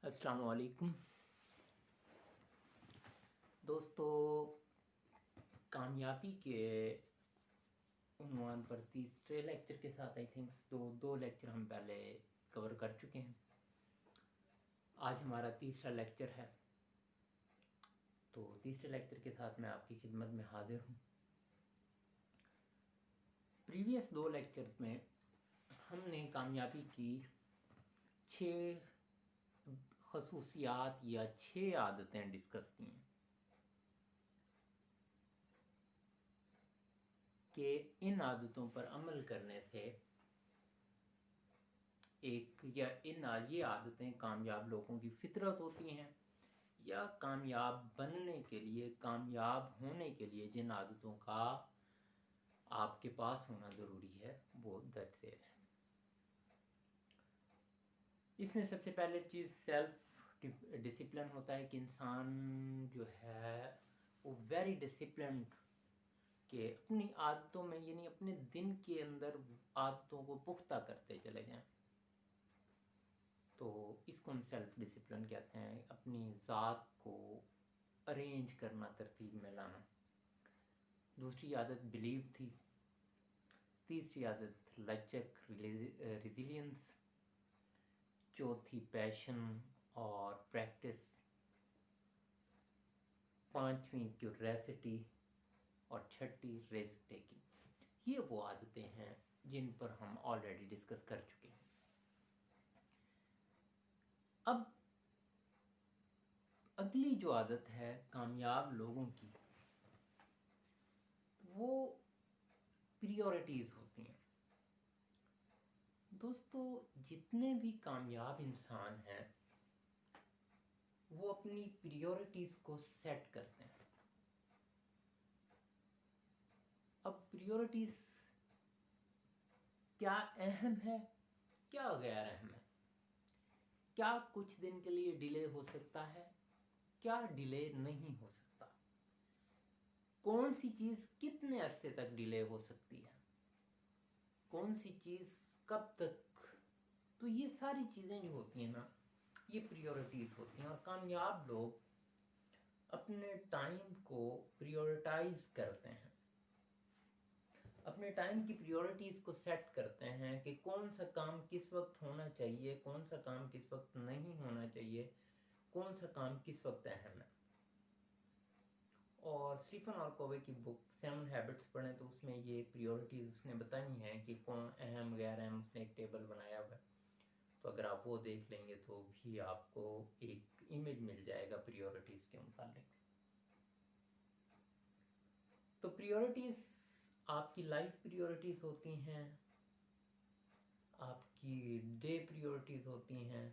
السلام علیکم دوستو، کامیابی کے عنوان پر تیسرے لیکچر کے ساتھ آئی تھنک دو لیکچر ہم پہلے کور کر چکے ہیں. آج ہمارا تیسرا لیکچر ہے. تو تیسرے لیکچر کے ساتھ میں آپ کی خدمت میں حاضر ہوں. پریویس دو لیکچرز میں ہم نے کامیابی کی 6 خصوصیات یا 6 عادتیں ڈسکس کی ہیں کہ ان عادتوں پر عمل کرنے سے یہ عادتیں کامیاب لوگوں کی فطرت ہوتی ہیں، یا کامیاب بننے کے لیے، کامیاب ہونے کے لیے جن عادتوں کا آپ کے پاس ہونا ضروری ہے وہ درج ذیل ہے. اس میں سب سے پہلے چیز سیلف ڈسپلن ہوتا ہے کہ انسان جو ہے وہ ویری ڈسپلنڈ، کہ اپنی عادتوں میں یعنی اپنے دن کے اندر عادتوں کو پختہ کرتے چلے جائیں. تو اس کو ہم سیلف ڈسپلن کہتے ہیں، اپنی ذات کو ارینج کرنا، ترتیب میں لانا. دوسری عادت بلیو تھی. تیسری عادت لچک، ریزیلینس. چوتھی پیشن اور پریکٹس. پانچویں کیوریاسٹی اور چھٹی رسک ٹیکنگ. یہ وہ عادتیں ہیں جن پر ہم آلریڈی ڈسکس کر چکے ہیں. اب اگلی جو عادت ہے کامیاب لوگوں کی، وہ پریورٹیز ہوتی ہیں. دوستو، جتنے بھی کامیاب انسان ہیں وہ اپنی پریورٹیز کو سیٹ کرتے ہیں. اب پریورٹیز کیا اہم ہے، کیا غیر اہم ہے، کیا کچھ دن کے لیے ڈیلے ہو سکتا ہے، کیا ڈیلے نہیں ہو سکتا، کون سی چیز کتنے عرصے تک ڈیلے ہو سکتی ہے، کون سی چیز کب تک. تو یہ ساری چیزیں جو ہوتی ہیں نا، یہ پریورٹیز ہوتی ہیں. اور کامیاب لوگ اپنے ٹائم کو پریورٹائز کرتے ہیں، اپنے ٹائم کی پریورٹیز کو سیٹ کرتے ہیں کہ کون سا کام کس وقت ہونا چاہیے، کون سا کام کس وقت نہیں ہونا چاہیے، کون سا کام کس وقت اہم ہے. اور اسٹیفن آرکووے کی بک 7 ہیبٹس پڑھیں تو اس میں یہ پریورٹیز اس نے بتائی ہیں کہ کون اہم غیر اہم. اس نے ایک ٹیبل بنایا ہوا ہے، تو اگر آپ وہ دیکھ لیں گے تو بھی آپ کو ایک امیج مل جائے گا پریورٹیز کے متعلق. تو پریورٹیز آپ کی لائف پریورٹیز ہوتی ہیں، آپ کی ڈے پریورٹیز ہوتی ہیں.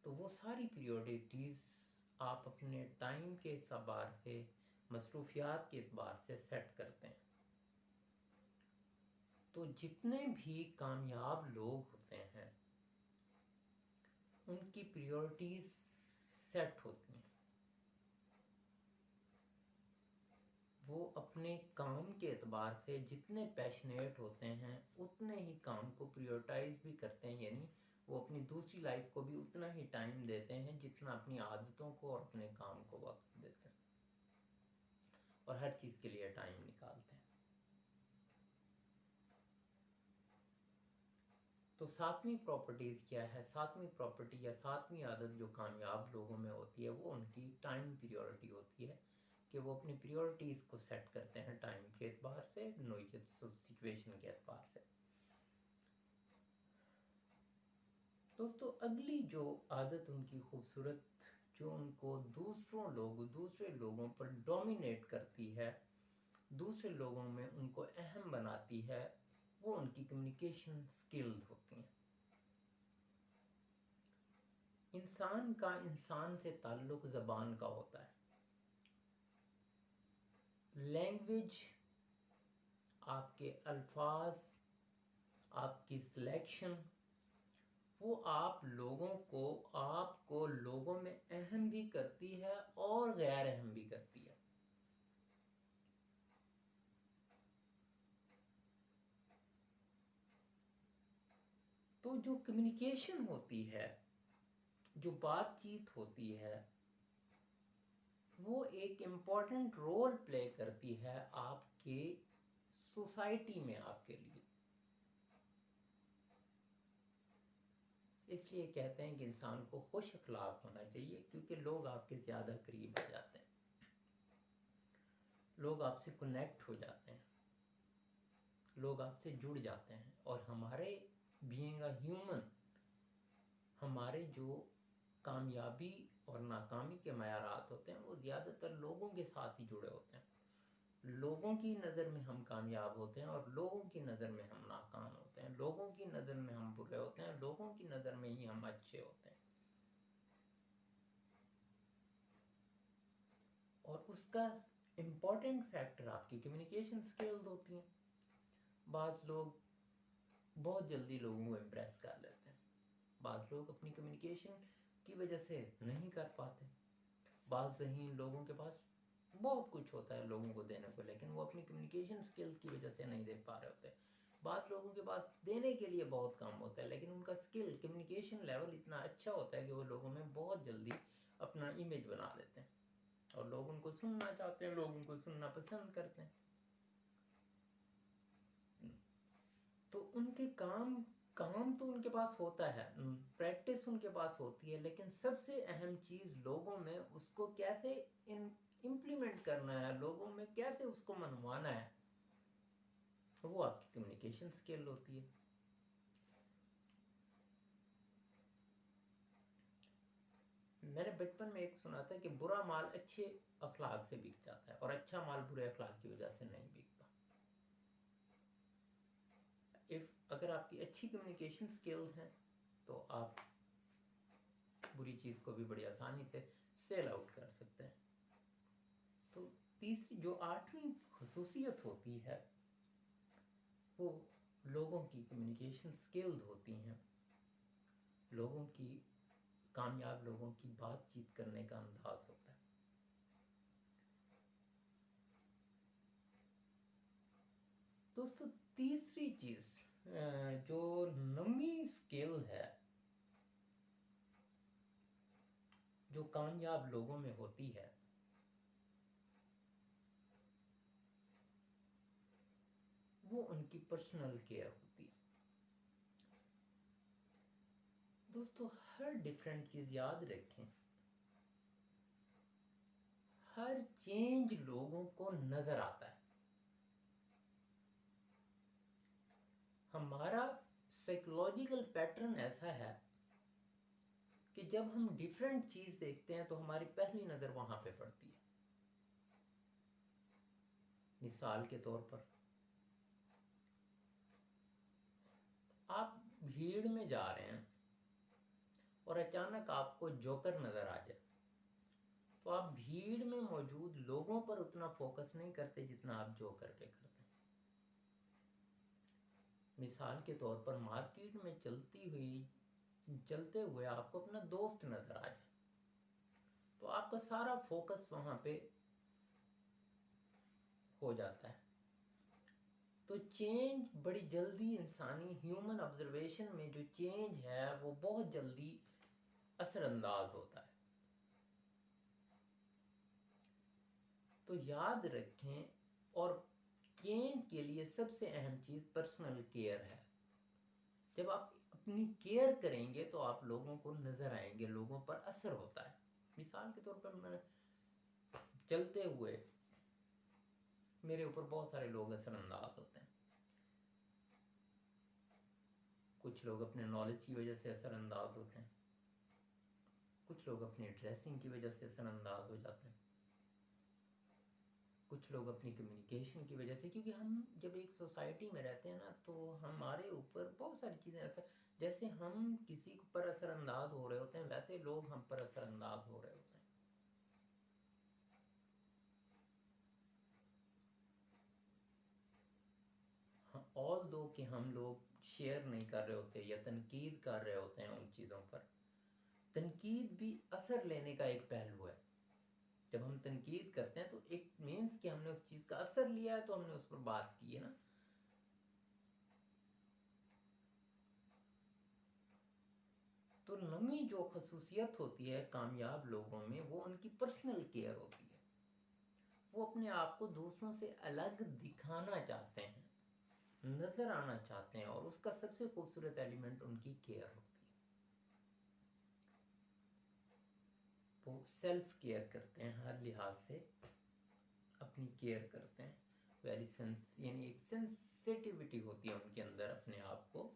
تو وہ ساری پریورٹیز آپ اپنے ٹائم کے اعتبار سے، مصروفیات کے اعتبار سے سیٹ کرتے ہیں. تو جتنے بھی کامیاب لوگ ہوتے ہیں ان کی پریورٹیز سیٹ ہوتی ہیں. وہ اپنے کام کے اعتبار سے جتنے پیشنیٹ ہوتے ہیں اتنے ہی کام کو پریورٹائز بھی کرتے ہیں، یعنی وہ اپنی دوسری لائف کو بھی اتنا ہی ٹائم دیتے ہیں جتنا اپنی عادتوں کو اور اپنے کام کو وقت دیتے ہیں، اور ہر چیز کے لیے ٹائم نکالتے ہیں. تو 7ویں پراپرٹیز کیا ہے؟ 7ویں پراپرٹی یا 7ویں عادت جو کامیاب لوگوں میں ہوتی ہے وہ ان کی ٹائم پریورٹی ہوتی ہے، کہ وہ اپنی پریورٹیز کو سیٹ کرتے ہیں ٹائم کے اعتبار سے، نوعیت سچویشن کے اعتبار سے. دوستو، اگلی جو عادت ان کی خوبصورت، جو ان کو دوسرے لوگوں پر ڈومینیٹ کرتی ہے، دوسرے لوگوں میں ان کو اہم بناتی ہے، وہ ان کی کمیونیکیشن سکلز ہوتی ہیں. انسان کا انسان سے تعلق زبان کا ہوتا ہے. لینگویج، آپ کے الفاظ، آپ کی سلیکشن، وہ آپ کو لوگوں میں اہم بھی کرتی ہے اور غیر اہم بھی کرتی ہے. تو جو کمیونیکیشن ہوتی ہے جو بات چیت ہوتی ہے وہ ایک امپورٹنٹ رول پلے کرتی ہے آپ کے سوسائٹی میں آپ کے لیے. اس لیے کہتے ہیں کہ انسان کو خوش اخلاق ہونا چاہیے، کیونکہ لوگ آپ کے زیادہ قریب آ جاتے ہیں، لوگ آپ سے کنیکٹ ہو جاتے ہیں، لوگ آپ سے جڑ جاتے ہیں. اور ہمارے بینگ اے ہیومن، ہمارے جو کامیابی اور ناکامی کے معیارات ہوتے ہیں وہ زیادہ تر لوگوں کے ساتھ ہی جڑے ہوتے ہیں. لوگوں کی نظر میں ہم کامیاب ہوتے ہیں اور لوگوں کی نظر میں ہم ناکام ہوتے ہیں، لوگوں کی نظر میں ہم برے ہوتے ہیں، لوگوں کی نظر میں ہی ہم اچھے ہوتے ہیں. اور اس کا امپورٹنٹ فیکٹر آپ کی کمیونیکیشن سکلز ہوتی ہیں. بعض لوگ بہت جلدی لوگوں کو امپریس کر لیتے ہیں، بعض لوگ اپنی کمیونیکیشن کی وجہ سے نہیں کر پاتے. بعض ذہین لوگوں کے پاس بہت کچھ ہوتا ہے لوگوں کو دینے کو، لیکن وہ اپنی کمیونیکیشن سکلز کی وجہ سے نہیں دے پا رہے ہوتے. بعض لوگوں کے پاس دینے کے لیے بہت کام ہوتا ہے، لیکن ان کا سکل کمیونیکیشن لیول اتنا اچھا ہوتا ہے کہ وہ لوگوں میں بہت جلدی اپنا امیج بنا لیتے ہیں اور لوگ ان کو سننا چاہتے ہیں، لوگ ان کو سننا پسند کرتے ہیں. تو ان کے کام تو ان کے پاس ہوتا ہے، پریکٹس ان کے پاس ہوتی ہے، لیکن سب سے اہم چیز لوگوں میں اس کو کیسے امپلیمنٹ کرنا ہے، لوگوں میں کیسے اس کو منوانا ہے، وہ آپ کی کمیونیکیشن سکل ہوتی ہے. میں نے بچپن میں ایک سنا تھا کہ برا مال اچھے اخلاق سے بک جاتا ہے اور اچھا مال برے اخلاق کی وجہ سے نہیں بکتا. اگر آپ کی اچھی کمیونیکیشن سکلز ہیں تو آپ بری چیز کو بھی بڑی آسانی سے سیل آؤٹ کر سکتے ہیں. تو تیسری جو 8ویں خصوصیت ہوتی ہے وہ لوگوں کی کمیونیکیشن سکلز ہوتی ہیں، لوگوں کی کامیاب لوگوں کی بات چیت کرنے کا انداز ہوتا ہے. دوستو تیسری چیز جو 9ویں سکل ہے جو کامیاب لوگوں میں ہوتی ہے وہ ان کی پرسنل کیئر ہوتی ہے. دوستو ہر ڈیفرنٹ چیز یاد رکھیں، ہر چینج لوگوں کو نظر آتا ہے. ہمارا سائیکولوجیکل پیٹرن ایسا ہے کہ جب ہم ڈیفرنٹ چیز دیکھتے ہیں تو ہماری پہلی نظر وہاں پہ پڑتی ہے. مثال کے طور پر آپ بھیڑ میں جا رہے ہیں اور اچانک آپ کو جوکر نظر آ جائے تو آپ بھیڑ میں موجود لوگوں پر اتنا فوکس نہیں کرتے جتنا آپ جوکر پہ کرتے ہیں. مثال کے طور پر مارکیٹ میں چلتے ہوئے آپ کو اپنا دوست نظر آ جائے تو آپ کا سارا فوکس وہاں پہ ہو جاتا ہے. تو چینج بڑی جلدی انسانی ہیومن آبزرویشن میں جو چینج ہے وہ بہت جلدی اثر انداز ہوتا ہے. تو یاد رکھیں، اور چینج کے لیے سب سے اہم چیز پرسنل کیئر ہے. جب آپ اپنی کیئر کریں گے تو آپ لوگوں کو نظر آئیں گے، لوگوں پر اثر ہوتا ہے. مثال کے طور پر میں چلتے ہوئے میرے اوپر بہت سارے لوگ اثر انداز ہوتے ہیں. کچھ لوگ اپنے نالج کی وجہ سے اثر انداز ہوتے ہیں، کچھ لوگ اپنی ڈریسنگ کی وجہ سے اثر انداز ہو جاتے ہیں، کچھ لوگ اپنی کمیونیکیشن کی وجہ سے، کیونکہ ہم جب ایک سوسائٹی میں رہتے ہیں نا تو ہمارے اوپر بہت ساری چیزیں جیسے ہم کسی پر اثر انداز ہو رہے ہوتے ہیں ویسے لوگ ہم پر اثر انداز ہو رہے ہوتے ہیں. آل دو کہ ہم لوگ شیئر نہیں کر رہے ہوتے یا تنقید کر رہے ہوتے ہیں ان چیزوں پر، تنقید بھی اثر لینے کا ایک پہلو ہے. جب ہم تنقید کرتے ہیں تو ایک مینس کہ ہم نے اس چیز کا اثر لیا ہے تو ہم نے اس پر بات کی ہے نا. تو تو نویں جو خصوصیت ہوتی ہے کامیاب لوگوں میں وہ ان کی پرسنل کیئر ہوتی ہے. وہ اپنے آپ کو دوسروں سے الگ دکھانا چاہتے ہیں, نظر آنا چاہتے ہیں, اور اس کا سب سے خوبصورت ایلیمنٹ ان کی کیئر ہوتی ہے. وہ سیلف کیئر کرتے ہیں, ہر لحاظ سے اپنی کیئر کرتے ہیں. یعنی ایک سینسیٹیوٹی ہوتی ہے ان کے اندر اپنے آپ کو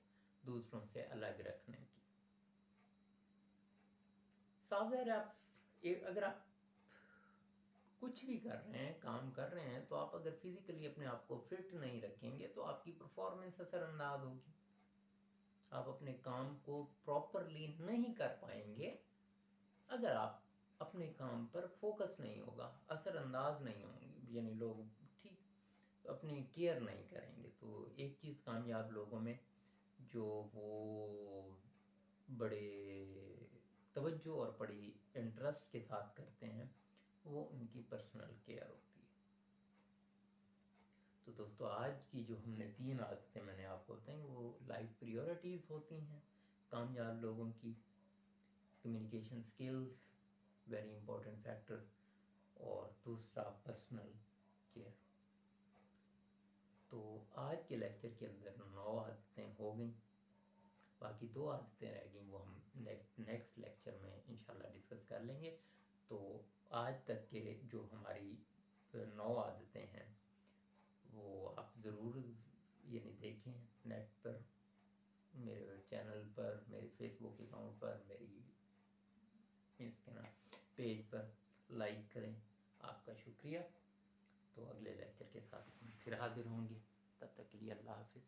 دوسروں سے الگ رکھنے کی. صاف ظاہر ہے اگر آپ کچھ بھی کر رہے ہیں, کام کر رہے ہیں, تو آپ اگر فزیکلی اپنے آپ کو فٹ نہیں رکھیں گے تو آپ کی پرفارمنس اثر انداز ہوگی. آپ اپنے کام کو پراپرلی نہیں کر پائیں گے اگر آپ اپنے کام پر فوکس نہیں ہوگا, اثر انداز نہیں ہوں گے, یعنی لوگ ٹھیک اپنی کیئر نہیں کریں گے. تو ایک چیز کامیاب لوگوں میں جو وہ بڑے توجہ اور بڑی انٹرسٹ کے ساتھ کرتے ہیں وہ ان کی پرسنل کیئر ہوتی ہے. تو دوستو آج کی جو ہم نے 3 عادتیں میں نے آپ کو بتائیں وہ لائف پریورٹیز ہوتی ہیں کامیاب لوگوں کی. Communication skills very important factor, اور دوسرا پرسنل کیئر. تو آج کے لیکچر کے اندر 9 عادتیں ہو گئیں, باقی 2 عادتیں رہ گئیں, وہ ہم نیکسٹ لیکچر میں انشاءاللہ ڈسکس کر لیں گے. تو آج تک کے جو ہماری 9 عادتیں ہیں وہ آپ ضرور یعنی دیکھیں نیٹ پر, میرے چینل پر, میرے فیس بک اکاؤنٹ پر, میری پیج پر لائک کریں. آپ کا شکریہ. تو اگلے لیکچر کے ساتھ ہم پھر حاضر ہوں گے, تب تک کے لیے اللہ حافظ.